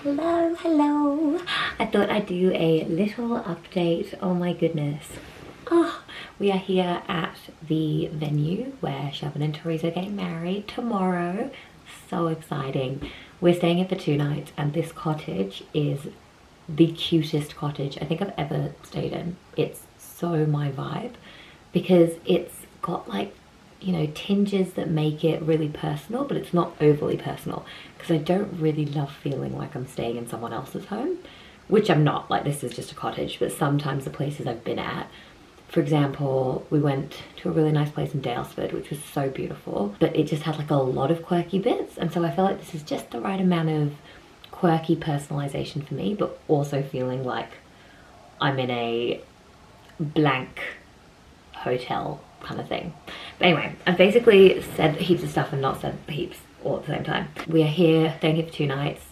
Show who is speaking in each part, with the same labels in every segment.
Speaker 1: Hello, hello. I thought I'd do a little update. Oh my goodness. Oh, we are here at the venue where Shelvin and Teresa are getting married tomorrow. So exciting. We're staying here for 2 nights and this cottage is the cutest cottage I think I've ever stayed in. It's so my vibe because it's got like, you know, tinges that make it really personal, but it's not overly personal because I don't really love feeling like I'm staying in someone else's home, which I'm not. Like, this is just a cottage, but sometimes the places I've been at, for example, we went to a really nice place in Dalesford, which was so beautiful, but it just had like a lot of quirky bits, and so I feel like this is just the right amount of quirky personalization for me, but also feeling like I'm in a blank hotel kind of thing. But anyway, I've basically said heaps of stuff and not said heaps all at the same time. We are here, staying here for 2 nights.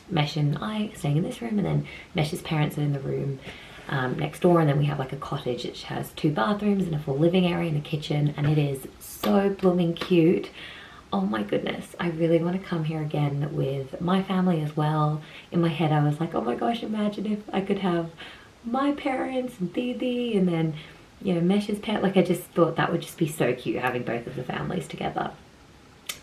Speaker 1: Mesh and I are staying in this room, and then Mesh's parents are in the room next door, and then we have like a cottage which has 2 bathrooms and a full living area and a kitchen, and it is so blooming cute. Oh my goodness, I really want to come here again with my family as well. In my head I was like, oh my gosh, imagine if I could have my parents and Didi and then, you know, Mesh's parents. Like, I just thought that would just be so cute having both of the families together.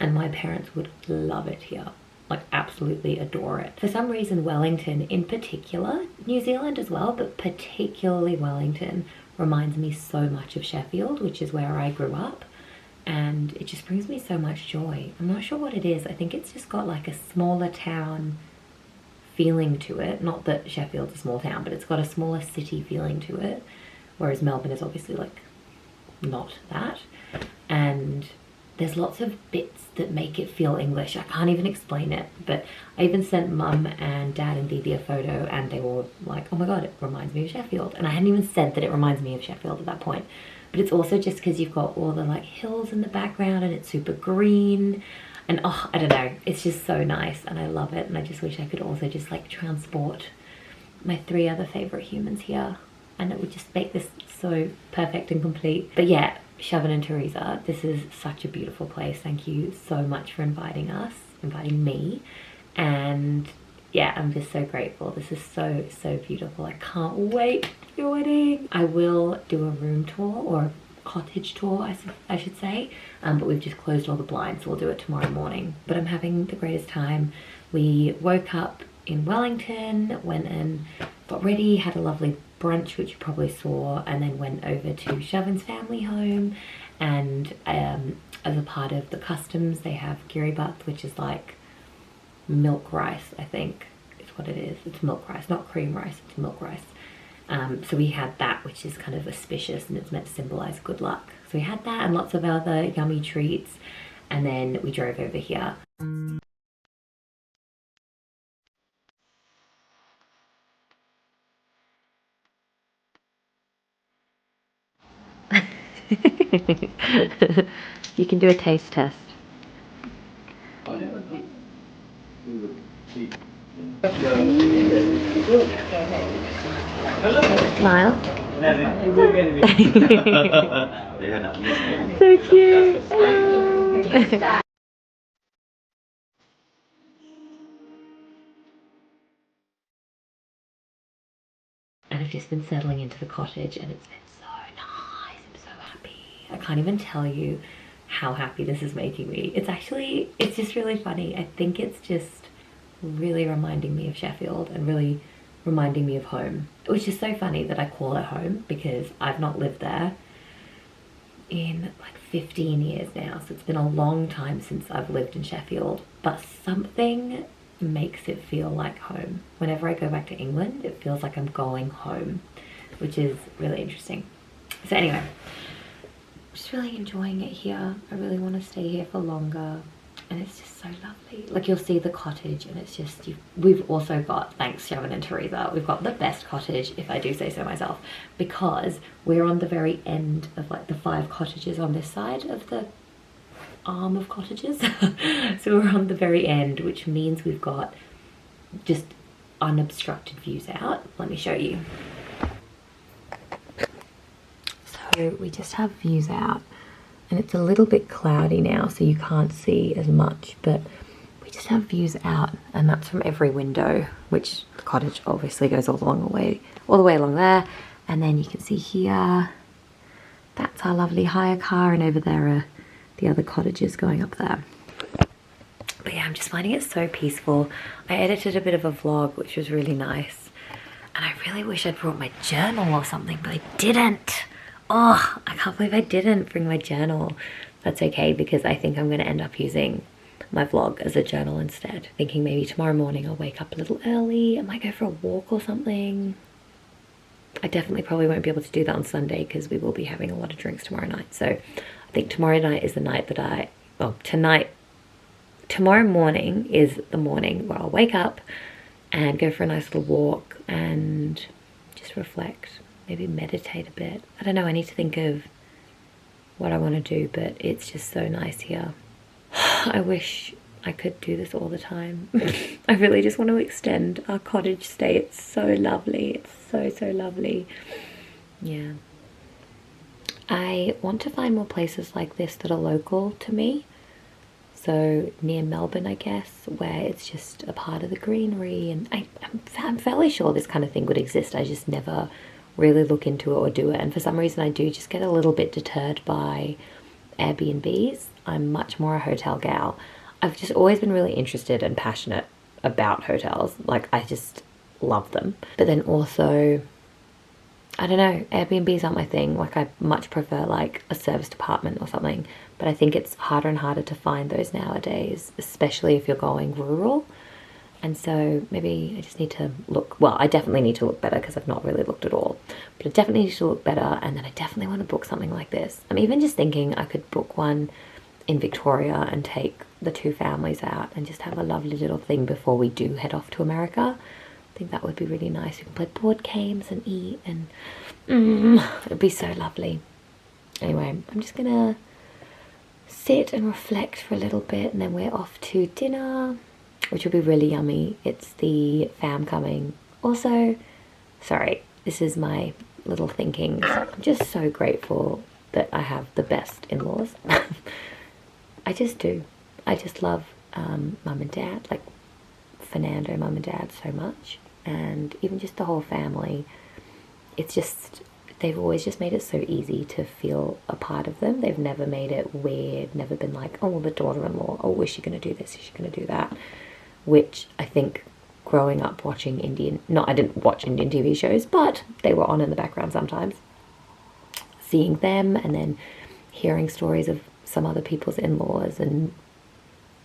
Speaker 1: And my parents would love it here, like absolutely adore it. For some reason Wellington in particular, New Zealand as well, but particularly Wellington reminds me so much of Sheffield, which is where I grew up, and it just brings me so much joy. I'm not sure what it is. I think it's just got like a smaller town feeling to it. Not that Sheffield's a small town, but it's got a smaller city feeling to it, whereas Melbourne is obviously like not that. And there's lots of bits that make it feel English. I can't even explain it, but I even sent Mum and Dad and Didi a photo and they were like, oh my god, it reminds me of Sheffield. And I hadn't even said that it reminds me of Sheffield at that point. But it's also just because you've got all the like hills in the background and it's super green. And oh, I don't know, it's just so nice and I love it. And I just wish I could also just like transport my 3 other favorite humans here, and it would just make this so perfect and complete. But yeah, Shelvin and Teresa, this is such a beautiful place. Thank you so much for inviting me. And yeah, I'm just so grateful. This is so, so beautiful. I can't wait for your wedding. I will do a room tour, or cottage tour I should say, but we've just closed all the blinds, so we'll do it tomorrow morning. But I'm having the greatest time. We woke up in Wellington, went and got ready, had a lovely brunch which you probably saw, and then went over to Shelvin's family home. And as a part of the customs they have kiribut, which is like milk rice, I think is what it is. It's milk rice, not cream rice, it's milk rice. So we had that, which is kind of auspicious and it's meant to symbolize good luck. So we had that and lots of other yummy treats, and then we drove over here. You can do a taste test. Smile. So cute. And I've just been settling into the cottage and it's been so nice. I'm so happy. I can't even tell you how happy this is making me. It's just really funny. I think it's just really reminding me of Sheffield and really reminding me of home, which is so funny that I call it home because I've not lived there in like 15 years now, so it's been a long time since I've lived in Sheffield, but something makes it feel like home. Whenever I go back to England, it feels like I'm going home, which is really interesting. So anyway, just really enjoying it here. I really want to stay here for longer, and it's just so lovely. Like, you'll see the cottage and it's just, we've also got, thanks Shelvin and Teresa, we've got the best cottage, if I do say so myself, because we're on the very end of like the 5 cottages on this side of the arm of cottages. So we're on the very end, which means we've got just unobstructed views out. Let me show you. So we just have views out, and it's a little bit cloudy now so you can't see as much, but we just have views out, and that's from every window, which the cottage obviously goes all the way along there. And then you can see here, that's our lovely hire car, and over there are the other cottages going up there. But yeah, I'm just finding it so peaceful. I edited a bit of a vlog, which was really nice. And I really wish I'd brought my journal or something, but I didn't. Oh, I can't believe I didn't bring my journal. That's okay, because I think I'm gonna end up using my vlog as a journal instead. Thinking maybe tomorrow morning I'll wake up a little early. I might go for a walk or something. I definitely probably won't be able to do that on Sunday because we will be having a lot of drinks tomorrow night. So I think tomorrow night is the night that tomorrow morning is the morning where I'll wake up and go for a nice little walk and just reflect, maybe meditate a bit. I don't know, I need to think of what I want to do, but it's just so nice here. I wish I could do this all the time. I really just want to extend our cottage stay. It's so lovely. It's so lovely. Yeah. I want to find more places like this that are local to me. So near Melbourne, I guess, where it's just a part of the greenery. And I'm fairly sure this kind of thing would exist. I just never really look into it or do it. And for some reason I do just get a little bit deterred by Airbnbs. I'm much more a hotel gal. I've just always been really interested and passionate about hotels. Like, I just love them. But then also, I don't know, Airbnbs aren't my thing. Like, I much prefer like a serviced apartment or something. But I think it's harder and harder to find those nowadays, especially if you're going rural. And so maybe I just need to look, well, I definitely need to look better because I've not really looked at all. But I definitely need to look better, and then I definitely want to book something like this. I'm even just thinking I could book one in Victoria and take the two families out and just have a lovely little thing before we do head off to America. I think that would be really nice. We can play board games and eat, and it'd be so lovely. Anyway, I'm just gonna sit and reflect for a little bit, and then we're off to dinner, which will be really yummy. It's the fam coming. Also, sorry, this is my little thinking. I'm just so grateful that I have the best in-laws. I just do. I just love mum and dad, like Fernando, mum and dad, so much. And even just the whole family. It's just, they've always just made it so easy to feel a part of them. They've never made it weird, never been like, oh, well, the daughter-in-law, oh, is she going to do this, is she going to do that? Which I think growing up watching I didn't watch Indian TV shows, but they were on in the background sometimes. Seeing them and then hearing stories of some other people's in-laws, and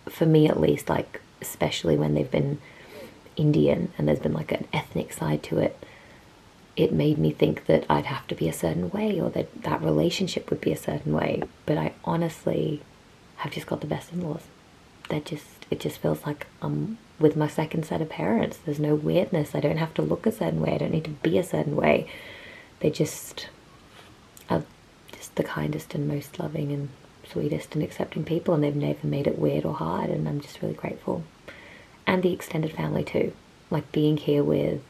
Speaker 1: for me at least, like especially when they've been Indian and there's been like an ethnic side to it, it made me think that I'd have to be a certain way, or that that relationship would be a certain way. But I honestly have just got the best in-laws. It just feels like I'm with my second set of parents. There's no weirdness. I don't have to look a certain way. I don't need to be a certain way. They just are just the kindest and most loving and sweetest and accepting people, and they've never made it weird or hard, and I'm just really grateful. And the extended family too. Like being here with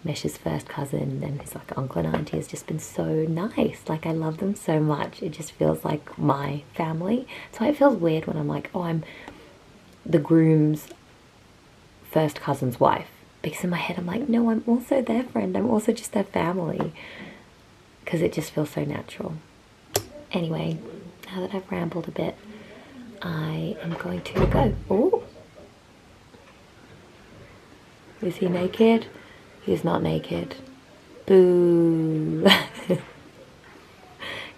Speaker 1: Mesh's first cousin and his like uncle and auntie has just been so nice. Like, I love them so much. It just feels like my family. So it feels weird when I'm like, oh, I'm the groom's first cousin's wife, because in my head I'm like, no, I'm also their friend. I'm also just their family, because it just feels so natural. Anyway, now that I've rambled a bit, I am going to go. Oh, is he naked? He's not naked. Boo.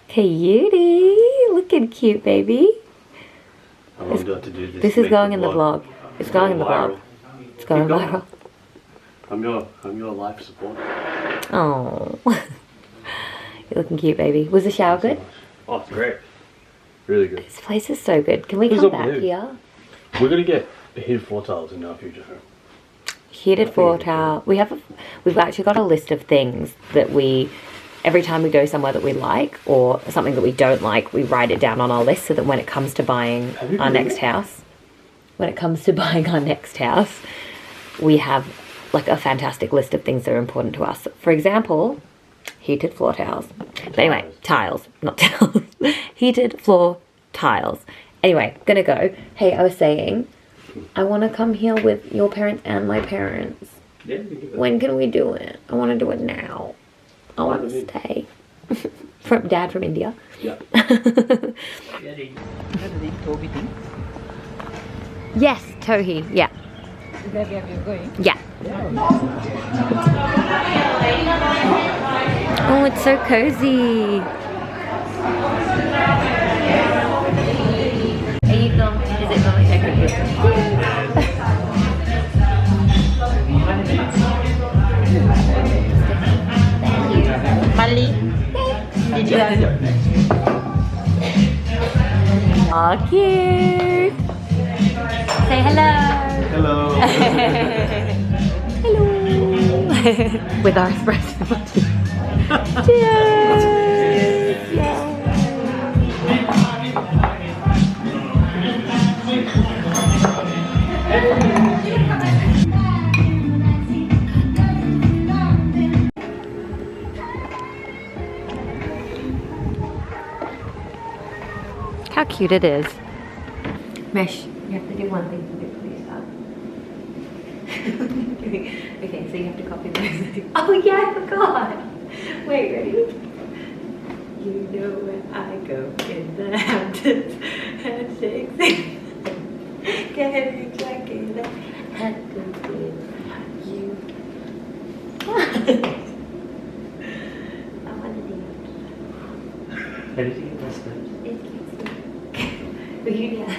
Speaker 1: Cutie, looking cute, baby. This is going in the vlog. It's going in the vlog. It's going viral.
Speaker 2: I'm your life support.
Speaker 1: Oh, you're looking cute, baby. Was the shower good?
Speaker 2: Oh, it's great. Really good.
Speaker 1: This place is so good. Can we come back here?
Speaker 2: We're gonna get heated floor tiles in our future home.
Speaker 1: Heated floor tile. We've actually got a list of things that every time we go somewhere that we like or something that we don't like, we write it down on our list so that when it comes to buying our next house, we have like a fantastic list of things that are important to us. For example, heated floor tiles. But anyway, tiles, not tiles. Heated floor tiles. Anyway, gonna go. Hey, I was saying, I want to come here with your parents and my parents.
Speaker 2: Yeah, we can give it.
Speaker 1: When can we do it? I want to do it now. I want to stay. From Dad from India.
Speaker 2: Yeah.
Speaker 1: Yes, Tohi. Yeah.
Speaker 3: Is that where we're going?
Speaker 1: Yeah. Oh, it's so cozy. Are you filming? Is it filming?
Speaker 3: Mali, did you
Speaker 1: Aw, cute. Say hello.
Speaker 2: Hello.
Speaker 1: Hello. With our espresso. Cheers. Yeah. How cute it is. Mesh, you have to do one thing before you start. Okay, so you have to copy those. Oh yeah, I forgot. Wait, ready? You know where I go in the Hamptons. Handshakes. Getting jacket. Had to give you. I want to do
Speaker 2: How did you get my steps?
Speaker 1: it. But you yeah.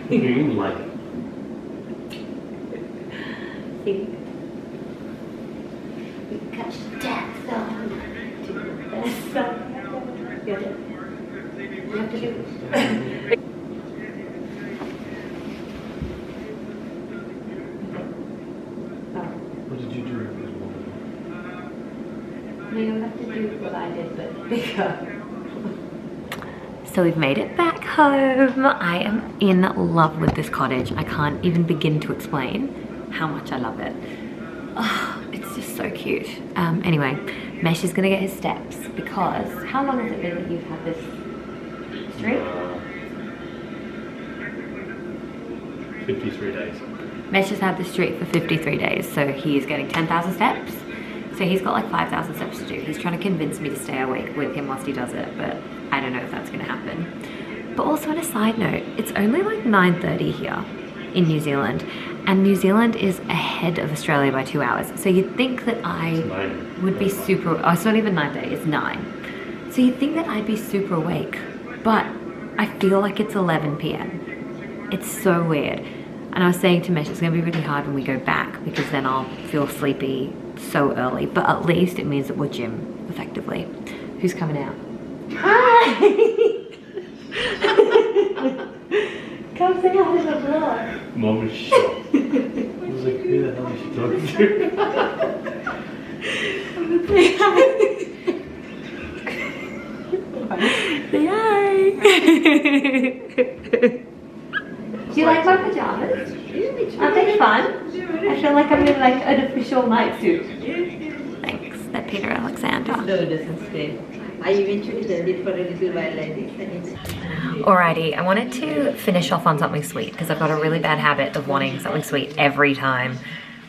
Speaker 2: You like it.
Speaker 1: See? We cut the tax on to the best song. Get it? You have to do it.
Speaker 2: What did you do this morning?
Speaker 1: No, you'll have to do what I did, but bigger. So we've made it back home. I am in love with this cottage. I can't even begin to explain how much I love it. Oh, it's just so cute. Anyway, Mesh is gonna get his steps because how long has it been that you've had this streak?
Speaker 2: 53 days.
Speaker 1: Mesh has had this streak for 53 days, so he is getting 10,000 steps. So he's got like 5,000 steps to do. He's trying to convince me to stay awake with him whilst he does it, but I don't know if that's gonna happen. But also on a side note, it's only like 9:30 here in New Zealand, and New Zealand is ahead of Australia by 2 hours. So you'd think that I
Speaker 2: It's 9.
Speaker 1: would be super, oh, it's not even 9:30, it's 9. So you'd think that I'd be super awake, but I feel like it's 11 p.m. It's so weird. And I was saying to Mesh, it's gonna be really hard when we go back because then I'll feel sleepy so early, but at least it means that we're gym effectively. Who's coming out? Hi! Come say hi to the vlog.
Speaker 2: Mom was shocked. I was like, who the hell is she talking to?
Speaker 1: Say hi. Say hi. Do you like my pajamas? Aren't they fun? I feel like I'm in like an official night suit. Thanks. They're Peter Alexander.
Speaker 3: No, it doesn't stay. I eventually held it for a little while like this and it's...
Speaker 1: Alrighty, I wanted to finish off on something sweet because I've got a really bad habit of wanting something sweet every time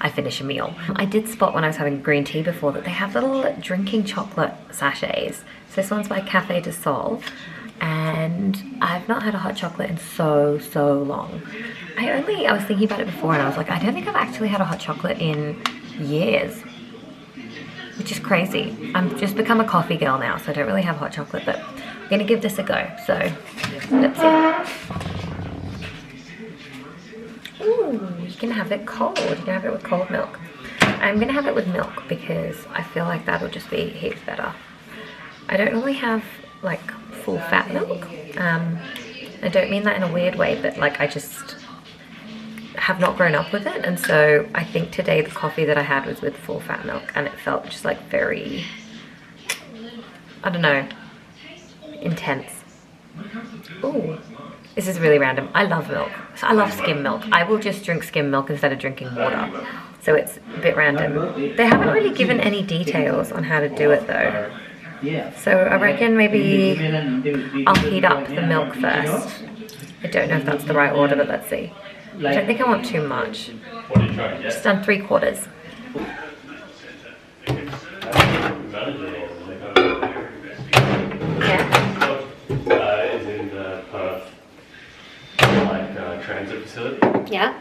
Speaker 1: I finish a meal. I did spot when I was having green tea before that they have little drinking chocolate sachets. So this one's by Cafe de Sol, and I've not had a hot chocolate in so long. I was thinking about it before and I was like, I don't think I've actually had a hot chocolate in years, which is crazy. I've just become a coffee girl now, so I don't really have hot chocolate, but I'm gonna give this a go, so let's see. Ooh, you can have it cold. You can have it with cold milk. I'm gonna have it with milk because I feel like that'll just be heaps better. I don't normally have like full fat milk. I don't mean that in a weird way, but like I just have not grown up with it, and so I think today the coffee that I had was with full fat milk and it felt just like very, I don't know, intense. Ooh, this is really random. I love milk. So I love skim milk. I will just drink skim milk instead of drinking water. So it's a bit random. They haven't really given any details on how to do it though.
Speaker 2: Yeah.
Speaker 1: So I reckon maybe I'll heat up the milk first. I don't know if that's the right order, but let's see. I don't think I want too much.
Speaker 4: What are you trying to get?
Speaker 1: Just done 3/4. Yeah.
Speaker 4: Is in the Perth transit facility,
Speaker 1: Yeah.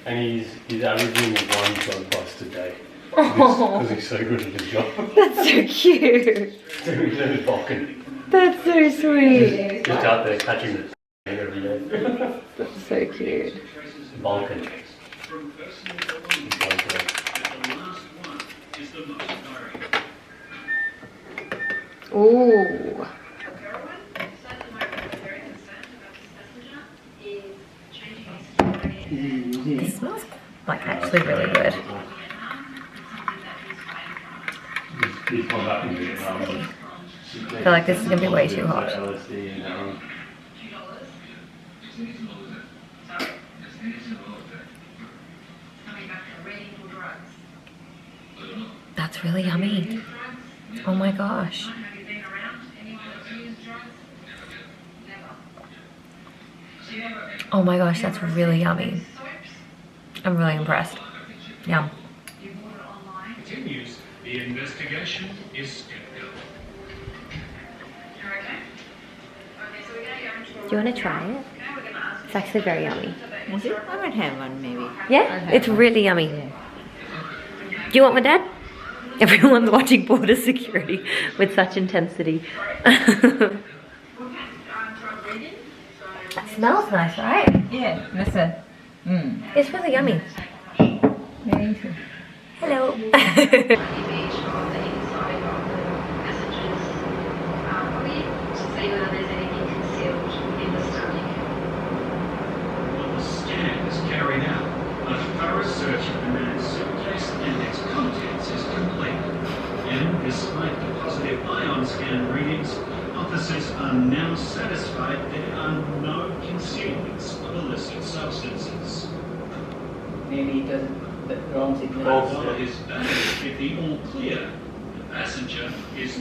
Speaker 4: and he's averaging 1 drug bust a day because he's so good at his job.
Speaker 1: That's so cute.
Speaker 4: Doing his Balkan,
Speaker 1: That's so sweet.
Speaker 4: just out there catching the every day.
Speaker 1: That's so cute.
Speaker 4: Balkan.
Speaker 1: Ooh. This smells like actually really good. I feel like this is gonna be way too hot. That's really yummy. Oh my gosh. Oh my gosh, that's really yummy. I'm really impressed. Yum.
Speaker 5: Continues. The investigation is scheduled.
Speaker 1: Do you want to try it? It's actually very yummy.
Speaker 3: Is it? I might have one maybe.
Speaker 1: Yeah, it's really yummy. Do you want my dad? Everyone's watching border security with such intensity. That smells nice, right?
Speaker 3: Yeah, listen.
Speaker 1: It's really yummy. Hello.
Speaker 5: While the scan is carried out, a thorough search of the man's suitcase and its contents is complete. And despite the positive ion scan readings, officers are now satisfied there are no concealments of illicit substances.
Speaker 2: Maybe it doesn't, the wrong signal.
Speaker 5: While his bag is the all clear, the passenger is